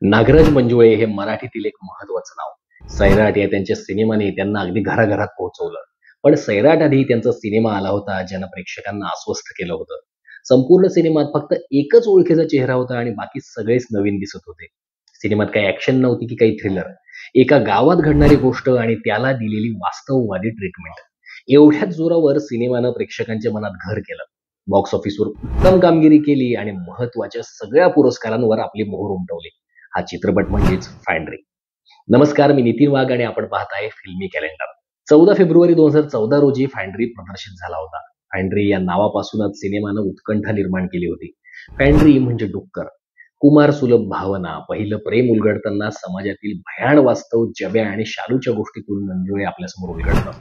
नागराज मंजुळे हे मराठीतील एक महत्वाचं नाव. सैराट या त्यांच्या सिनेमाने त्यांना अगदी घराघरात पोहोचवलं. पण सैराट आधी त्यांचा सिनेमा आला होता ज्यानं प्रेक्षकांना अस्वस्थ केलं होतं. संपूर्ण सिनेमात फक्त एकच ओळखीचा चेहरा होता आणि बाकी सगळेच नवीन दिसत होते. सिनेमात काही ॲक्शन नव्हती की काही थ्रिलर. एका गावात घडणारी गोष्ट आणि त्याला दिलेली वास्तववादी ट्रीटमेंट. एवढ्याच जोरावर सिनेमानं प्रेक्षकांच्या मनात घर केलं. बॉक्स ऑफिसवर उत्तम कामगिरी केली आणि महत्त्वाच्या सगळ्या पुरस्कारांवर आपली मोहर उमटवली. हा चित्रपट म्हणजेच फॅन्ड्री. नमस्कार, मी नितीन वाघ आणि आपण पाहताय फिल्मी कॅलेंडर. 14 फेब्रुवारी 2014 रोजी फॅन्ड्री प्रदर्शित झाला होता. फॅन्ड्री या नावापासूनच सिनेमानं उत्कंठा निर्माण केली होती. फॅन्ड्री म्हणजे डुक्कर. कुमार सुलभ भावना, पहिलं प्रेम उलगडताना समाजातील भयाण वास्तव जब्या आणि शालूच्या गोष्टीतून मंजुळे आपल्यासमोर उलगडतात.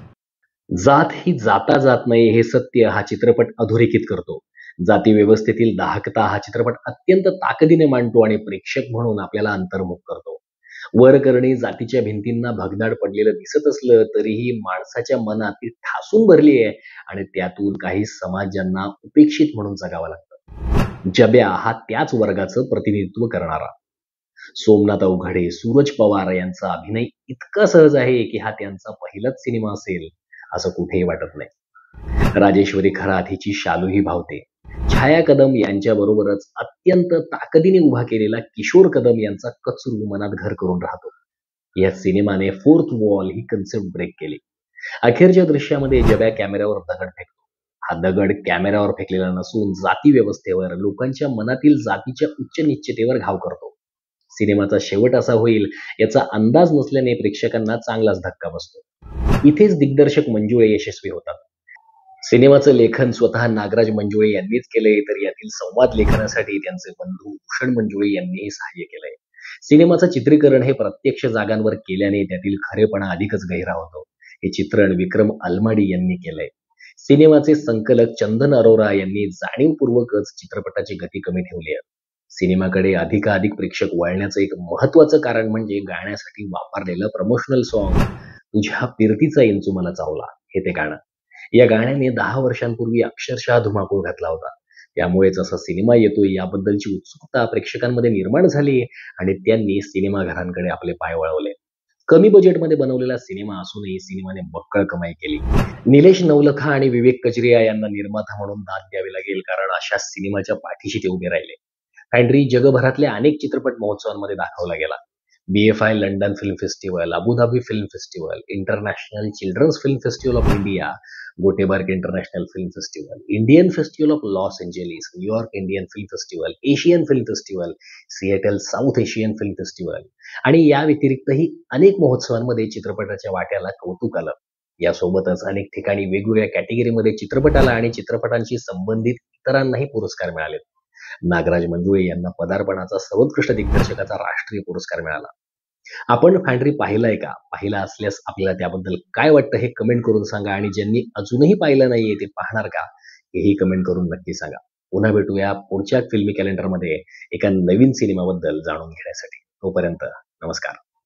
जात ही जाता जात नाही हे सत्य हा चित्रपट अधोरेखित करतो. जाती व्यवस्थेतील दाहकता हा चित्रपट अत्यंत ताकदीने मांडतो आणि प्रेक्षक म्हणून आपल्याला अंतर्मुख करतो. वरकरणी जातीच्या भिंतींना भगदाड पडलेलं दिसत असलं तरीही माणसाच्या मनात ती ठासून भरली आहे आणि त्यातून काही समाजांना उपेक्षित म्हणून जगावं लागतं. जब्या हा त्याच वर्गाचं प्रतिनिधित्व करणारा. सोमनाथ अवघडे, सूरज पवार यांचा अभिनय इतका सहज आहे की हा त्यांचा पहिलाच सिनेमा असेल असं कुठेही वाटत नाही. राजेश्वरी खरात हिची शालूही भावते. छाया कदम यांच्याबरोबरच अत्यंत ताकदीने उभा केलेला किशोर कदम यांचा कचरू मनात घर करून राहतो. या सिनेमाने फोर्थ वॉल ही कन्सेप्ट ब्रेक केली. अखेरच्या दृश्यामध्ये जब्या कॅमेऱ्यावर दगड फेकतो. हा दगड कॅमेऱ्यावर फेकलेला नसून जाती व्यवस्थेवर, लोकांच्या मनातील जातीच्या उच्च निश्चितेवर घाव करतो. सिनेमाचा शेवट असा होईल याचा अंदाज नसल्याने प्रेक्षकांना चांगलाच धक्का बसतो. इथेच दिग्दर्शक मंजुळे यशस्वी होतात. सिनेमाचं लेखन स्वतः नागराज मंजुळे यांनीच केलंय, तर यातील संवाद लेखनासाठी त्यांचे बंधू भूषण मंजुळे यांनीही सहाय्य केलंय. सिनेमाचं चित्रीकरण हे प्रत्यक्ष जागांवर केल्याने त्यातील खरेपणा अधिकच गहिरा होतो. हे चित्रण विक्रम अलमाडी यांनी केलंय. सिनेमाचे संकलक चंदन अरोरा यांनी जाणीवपूर्वकच चित्रपटाची गती कमी ठेवली आहे. सिनेमाकडे अधिकाधिक प्रेक्षक वळण्याचं एक महत्वाचं कारण म्हणजे गाण्यासाठी वापरलेलं प्रमोशनल सॉन्ग तुझ्या फिरतीचा इंचू मला चावला हे ते गाणं. या गाण्याने 10 वर्षांपूर्वी अक्षरशः धुमाकूळ घातला होता. त्यामुळेच असा सिनेमा येतोय याबद्दलची उत्सुकता प्रेक्षकांमध्ये निर्माण झाली आणि त्यांनी सिनेमाघरांकडे आपले पाय वळवले. कमी बजेटमध्ये बनवलेला सिनेमा असूनही सिनेमाने बक्कळ कमाई केली. निलेश नवलखा आणि विवेक कजरिया यांना निर्माता म्हणून दाद द्यावी लागेल, कारण अशा सिनेमाच्या पाठीशी ते उभे राहिले. फॅन्ड्री जगभरातल्या अनेक चित्रपट महोत्सवांमध्ये दाखवला गेला. BFI London film festival, Abu Dhabi film festival, international children's film festival of India, Goteborg international film festival, Indian festival of Los Angeles, New York Indian film festival, Asian film festival, Seattle South Asian film festival आणि या व्यतिरिक्तही अनेक महोत्सवांमध्ये चित्रपटाच्या वाट्याला कौतुक आलं. यासोबतच अनेक ठिकाणी वेगवेगळ्या कॅटेगरीमध्ये चित्रपटाला आणि चित्रपटांशी संबंधित इतरांनाही पुरस्कार मिळाले. नागराज मंजुळे यांना पदार्पणाचा सर्वोत्कृष्ट दिग्दर्शकाचा राष्ट्रीय पुरस्कार मिळाला. आपण फॅन्ड्री पाहिलाय का? पाहिला असल्यास आपल्याला त्याबद्दल काय वाटतं हे कमेंट करून सांगा आणि ज्यांनी अजूनही पाहिलं नाहीये ते पाहणार का? हेही कमेंट करून नक्की सांगा. पुन्हा भेटूया पुढच्या फिल्मी कॅलेंडरमध्ये एका नवीन सिनेमाबद्दल जाणून घेण्यासाठी. तोपर्यंत नमस्कार.